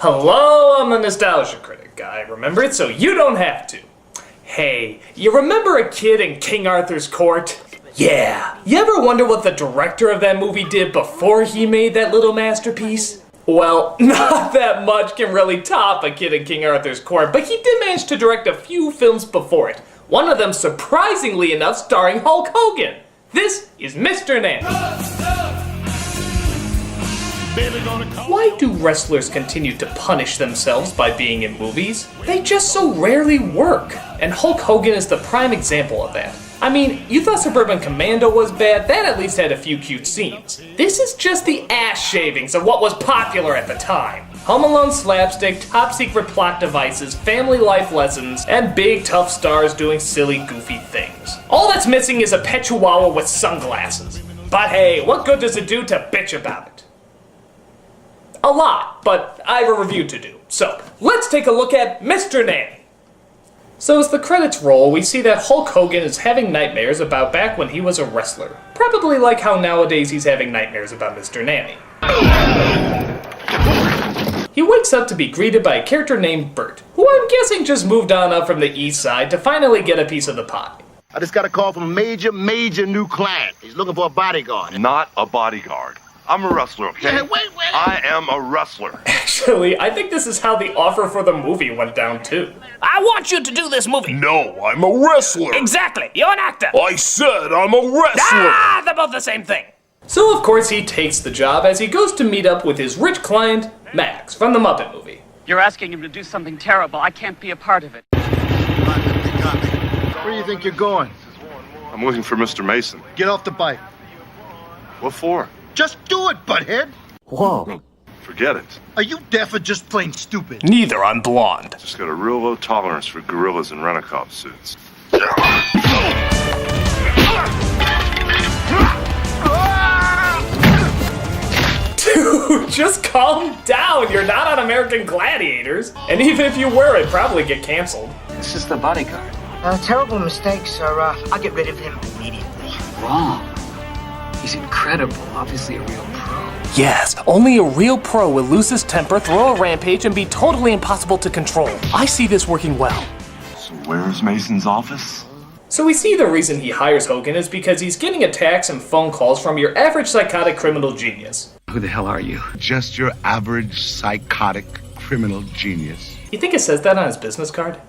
Hello, I'm the Nostalgia Critic. I remember it so you don't have to. Hey, you remember a kid in King Arthur's court? Yeah. You ever wonder what the director of that movie did before he made that little masterpiece? Well, not that much can really top a kid in King Arthur's court, but he did manage to direct a few films before it. One of them, surprisingly enough, starring Hulk Hogan. This is Mr. Nanny. Why do wrestlers continue to punish themselves by being in movies? They just so rarely work, and Hulk Hogan is the prime example of that. I mean, you thought Suburban Commando was bad? That at least had a few cute scenes. This is just the ass shavings of what was popular at the time. Home Alone slapstick, top secret plot devices, family life lessons, and big tough stars doing silly goofy things. All that's missing is a pet chihuahua with sunglasses. But hey, what good does it do to bitch about it? A lot, but I have a review to do. So, let's take a look at Mr. Nanny. So as the credits roll, we see that Hulk Hogan is having nightmares about back when he was a wrestler. Probably like how nowadays he's having nightmares about Mr. Nanny. He wakes up to be greeted by a character named Bert, who I'm guessing just moved on up from the east side to finally get a piece of the pie. I just got a call from a major new client. He's looking for a bodyguard. Not a bodyguard. I'm a wrestler, okay? Yeah, wait. I am a wrestler. Actually, I think this is how the offer for the movie went down too. I want you to do this movie. No, I'm a wrestler. Exactly. You're an actor. I said I'm a wrestler. Ah, they're both the same thing. So of course he takes the job as he goes to meet up with his rich client, Max, from the Muppet movie. You're asking him to do something terrible. I can't be a part of it. Where do you think you're going? I'm looking for Mr. Mason. Get off the bike. What for? Just do it, butthead. Whoa. Forget it. Are you deaf or just plain stupid? Neither, I'm blonde. Just got a real low tolerance for gorillas in rent-a-cop suits. Dude, just calm down. You're not on American Gladiators. And even if you were, it'd probably get canceled. This is the bodyguard. Terrible mistake, sir. I'll get rid of him immediately. Wrong. He's incredible. Obviously a real pro. Yes, only a real pro will lose his temper, throw a rampage, and be totally impossible to control. I see this working well. So where's Mason's office? So we see the reason he hires Hogan is because he's getting attacks and phone calls from your average psychotic criminal genius. Who the hell are you? Just your average psychotic criminal genius. You think it says that on his business card?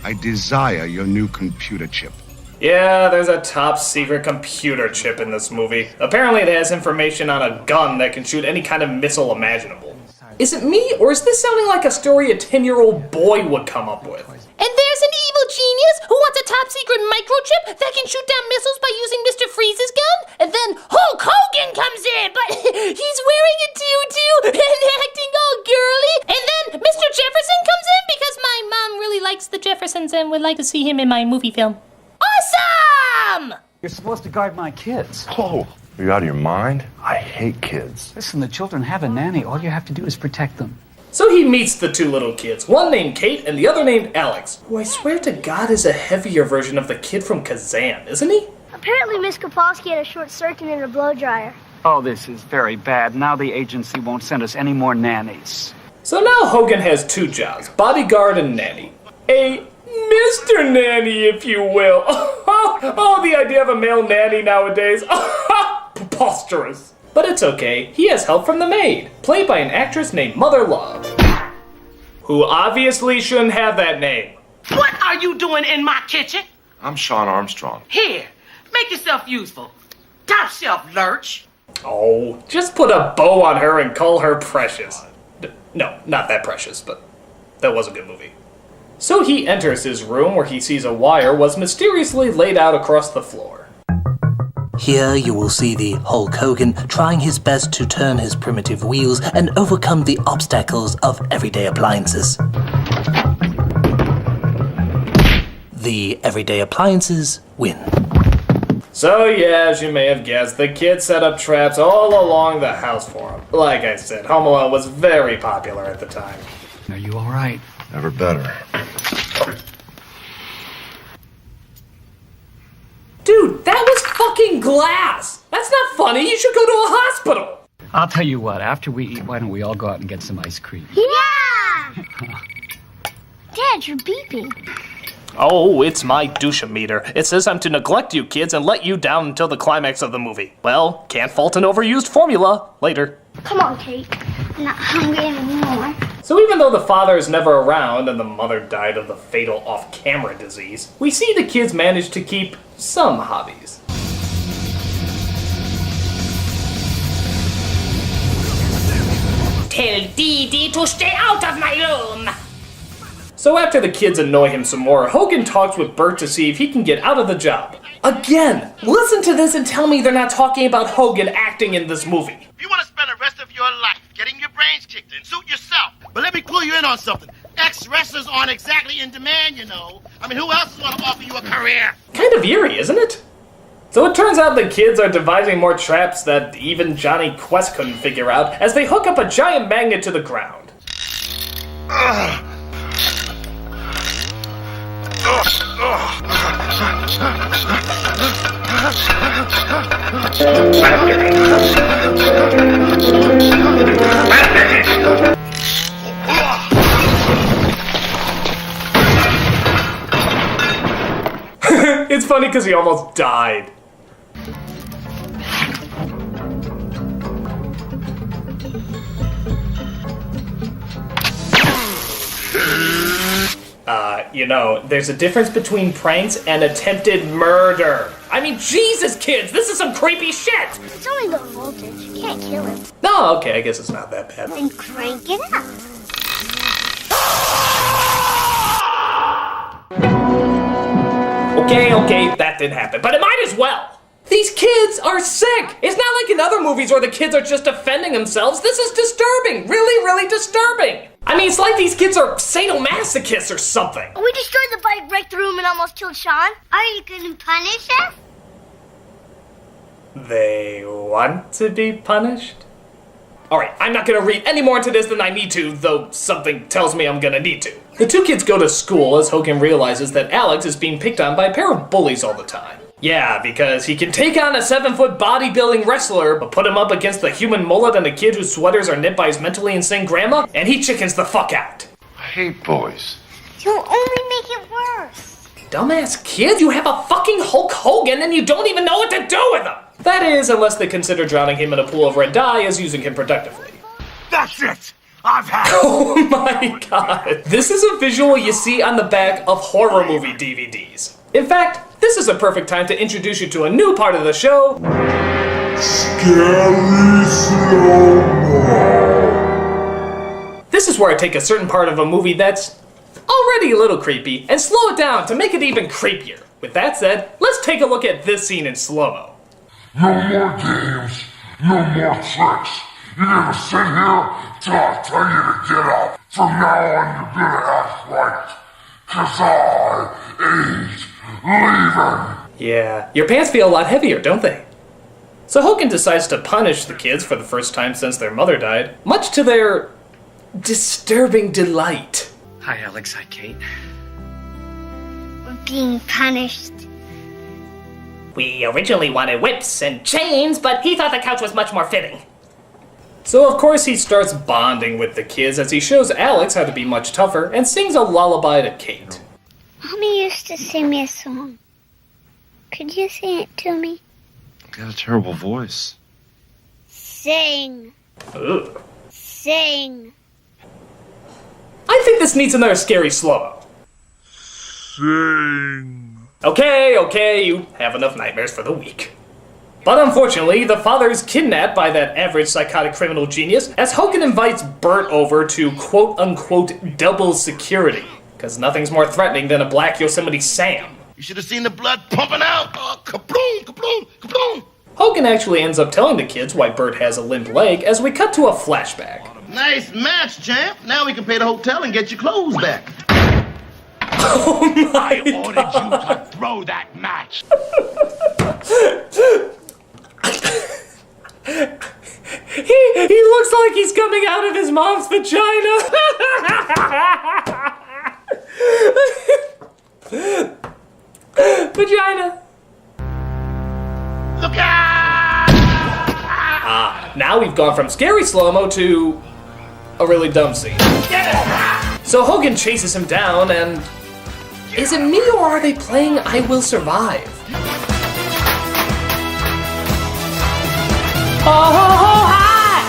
I desire your new computer chip. Yeah, there's a top secret computer chip in this movie. Apparently it has information on a gun that can shoot any kind of missile imaginable. Is it me, or is this sounding like a story a 10-year-old boy would come up with? And there's an evil genius who wants a top secret microchip that can shoot down missiles by using Mr. Freeze's gun? And then Hulk Hogan comes in, but he's wearing a tutu and acting all girly. And then Mr. Jefferson comes in because my mom really likes the Jeffersons and would like to see him in my movie film. Awesome! You're supposed to guard my kids. Oh, are you out of your mind? I hate kids. Listen, the children have a nanny. All you have to do is protect them. So he meets the two little kids, one named Kate and the other named Alex, who I swear to God is a heavier version of the kid from Kazan, isn't he? Apparently Miss Kapowski had a short circuit in her blow dryer. Oh, this is very bad. Now the agency won't send us any more nannies. So now Hogan has two jobs, bodyguard and nanny. A Mr. Nanny, if you will. Oh, the idea of a male nanny nowadays. Preposterous. But it's okay, he has help from the maid, played by an actress named Mother Love, who obviously shouldn't have that name. What are you doing in my kitchen? I'm Sean Armstrong. Here, make yourself useful. Top shelf, lurch. Oh, just put a bow on her and call her Precious. No, not that Precious, but that was a good movie. So he enters his room where he sees a wire was mysteriously laid out across the floor. Here you will see the Hulk Hogan trying his best to turn his primitive wheels and overcome the obstacles of everyday appliances. The everyday appliances win. So yeah, as you may have guessed, the kid set up traps all along the house for him. Like I said, Home Alone was very popular at the time. Are you all right? Never better. Dude, that was fucking glass! That's not funny, you should go to a hospital! I'll tell you what, after we eat, why don't we all go out and get some ice cream? Yeah! Dad, you're beeping. Oh, it's my douche-meter. It says I'm to neglect you kids and let you down until the climax of the movie. Well, can't fault an overused formula. Later. Come on, Kate. I'm not hungry anymore. So even though the father is never around and the mother died of the fatal off-camera disease, we see the kids manage to keep some hobbies. Tell Dee Dee to stay out of my room. So after the kids annoy him some more, Hogan talks with Bert to see if he can get out of the job. Again, listen to this and tell me they're not talking about Hogan acting in this movie. If you want to spend the rest of your life getting your brains kicked in, suit yourself. But let me clue you in on something. Ex-wrestlers aren't exactly in demand, you know. I mean, who else is going to offer you a career? Kind of eerie, isn't it? So it turns out the kids are devising more traps that even Johnny Quest couldn't figure out as they hook up a giant magnet to the ground. It's funny because he almost died. You know, there's a difference between pranks and attempted murder. I mean, Jesus, kids, this is some creepy shit! It's only low voltage. You can't kill him. No, okay, I guess it's not that bad. Then crank it up. Okay, that didn't happen, but it might as well. These kids are sick! It's not like in other movies where the kids are just defending themselves. This is disturbing, really, really disturbing. I mean, it's like these kids are sadomasochists or something. We destroyed the bike, wrecked the room, and almost killed Sean. Are you going to punish us? They want to be punished? Alright, I'm not gonna read any more into this than I need to, though something tells me I'm gonna need to. The two kids go to school as Hogan realizes that Alex is being picked on by a pair of bullies all the time. Yeah, because he can take on a 7-foot bodybuilding wrestler, but put him up against the human mullet and the kid whose sweaters are knit by his mentally insane grandma, and he chickens the fuck out. I hate boys. You'll only make it worse. Dumbass kid, you have a fucking Hulk Hogan and you don't even know what to do with him! That is, unless they consider drowning him in a pool of red dye as using him productively. That's it. I've had it. Oh my god. This is a visual you see on the back of horror movie DVDs. In fact, this is a perfect time to introduce you to a new part of the show. Scary slow-mo. This is where I take a certain part of a movie that's already a little creepy and slow it down to make it even creepier. With that said, let's take a look at this scene in slow-mo. No more games, no more tricks. You're gonna sit here till I tell you to get up. From now on, you better act right, 'cause I ain't leaving. Yeah, your pants feel a lot heavier, don't they? So Hogan decides to punish the kids for the first time since their mother died, much to their disturbing delight. Hi, Alex. Hi, Kate. We're being punished. We originally wanted whips and chains, but he thought the couch was much more fitting. So of course he starts bonding with the kids as he shows Alex how to be much tougher and sings a lullaby to Kate. Mommy used to sing me a song. Could you sing it to me? You got a terrible voice. Sing. Ugh. Sing. I think this needs another scary slow-mo. Sing. Okay, you have enough nightmares for the week. But unfortunately, the father is kidnapped by that average psychotic criminal genius as Hogan invites Bert over to quote-unquote double security. Because nothing's more threatening than a black Yosemite Sam. You should have seen the blood pumping out. Oh, kabloom, kabloom, kabloom. Hogan actually ends up telling the kids why Bert has a limp leg as we cut to a flashback. Nice match, champ. Now we can pay the hotel and get your clothes back. Oh my I ordered you to throw that match. He looks like he's coming out of his mom's vagina. Vagina. Look out! Now we've gone from scary slow-mo to a really dumb scene. So Hogan chases him down and... Is it me or are they playing I Will Survive? Oh, hi!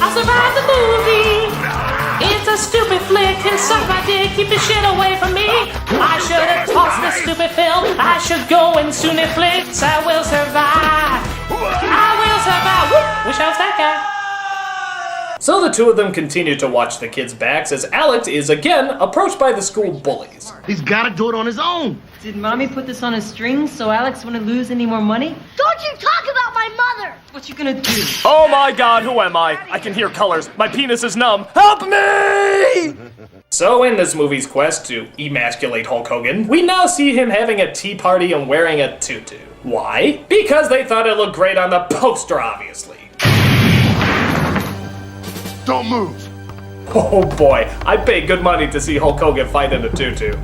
I survived the movie! It's a stupid flick and suck my dick, keep the shit away from me! I should have tossed this stupid film, I should go and soon it flicks, I will survive! I will survive! Woo! Wish I was that guy! So the two of them continue to watch the kids' backs as Alex is again approached by the school bullies. He's gotta do it on his own. Did Mommy put this on a string so Alex wouldn't lose any more money? Don't you talk about my mother! What you gonna do? Oh my god, who am I? I can hear colors. My penis is numb. Help me! So in this movie's quest to emasculate Hulk Hogan, we now see him having a tea party and wearing a tutu. Why? Because they thought it looked great on the poster, obviously. Don't move. Oh boy, I paid good money to see Hulk Hogan fight in a tutu.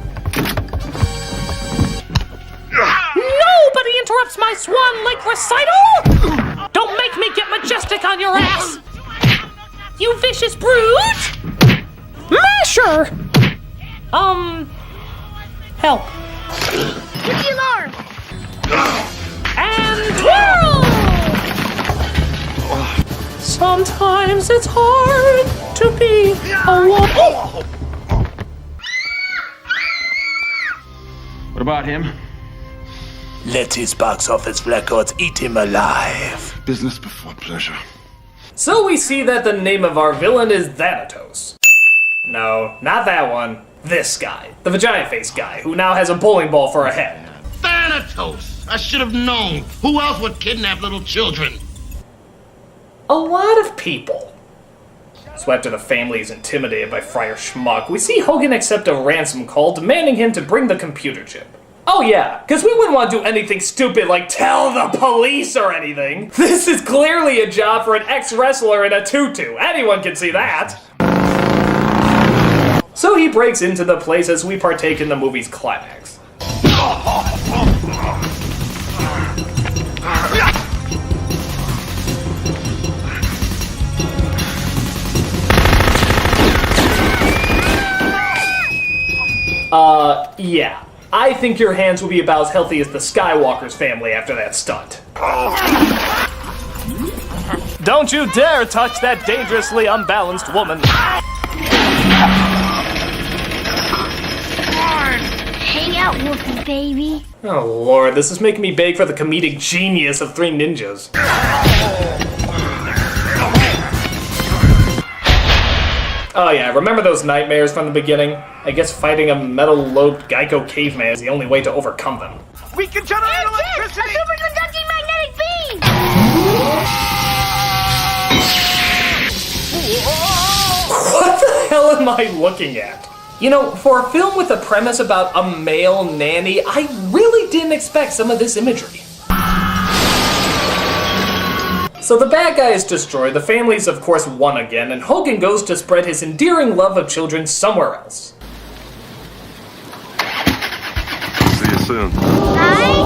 Nobody interrupts my Swan Lake recital! Don't make me get majestic on your ass! You vicious brute! Masher! Help. Hit the alarm! And whirl! Sometimes it's hard to be a woman. What about him? Let his box office records eat him alive. Business before pleasure. So we see that the name of our villain is Thanatos. No, not that one. This guy, the vagina-faced guy, who now has a bowling ball for a head. Thanatos! I should have known. Who else would kidnap little children? A lot of people. So after the family is intimidated by Friar Schmuck, we see Hogan accept a ransom call demanding him to bring the computer chip. Oh yeah, because we wouldn't want to do anything stupid like tell the police or anything. This is clearly a job for an ex-wrestler in a tutu. Anyone can see that. So he breaks into the place as we partake in the movie's climax. Yeah. I think your hands will be about as healthy as the Skywalker's family after that stunt. Don't you dare touch that dangerously unbalanced woman. Hang out, Wolfie baby. Oh lord, this is making me beg for the comedic genius of Three Ninjas. Oh yeah, remember those nightmares from the beginning? I guess fighting a metal-lobed Geico caveman is the only way to overcome them. We can generate electricity! A superconducting magnetic beam! What the hell am I looking at? You know, for a film with a premise about a male nanny, I really didn't expect some of this imagery. So the bad guy is destroyed, the family's of course won again, and Hogan goes to spread his endearing love of children somewhere else. See you soon. Bye,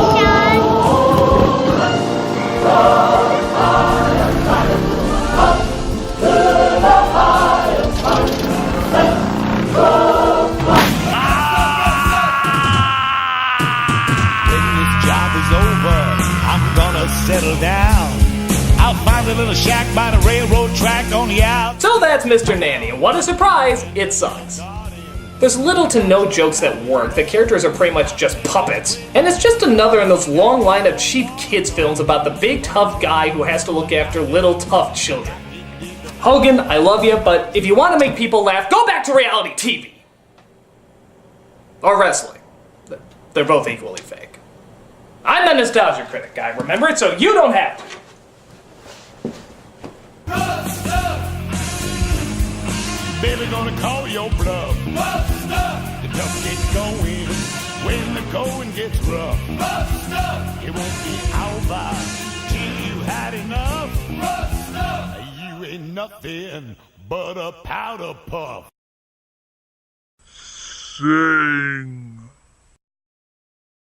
When this job is over, I'm gonna settle down. I'll find a little shack by the railroad track on the out. So that's Mr. Nanny, and what a surprise, it sucks. There's little to no jokes that work, the characters are pretty much just puppets, and it's just another in those long line of cheap kids films about the big tough guy who has to look after little tough children. Hogan, I love you, but if you want to make people laugh, go back to reality TV. Or wrestling. They're both equally fake. I'm the nostalgia critic guy, remember it, so you don't have to. Baby gonna call your bluff. The tough gets going when the going gets rough. It won't be over till you had enough. You ain't nothing but a powder puff. Sing.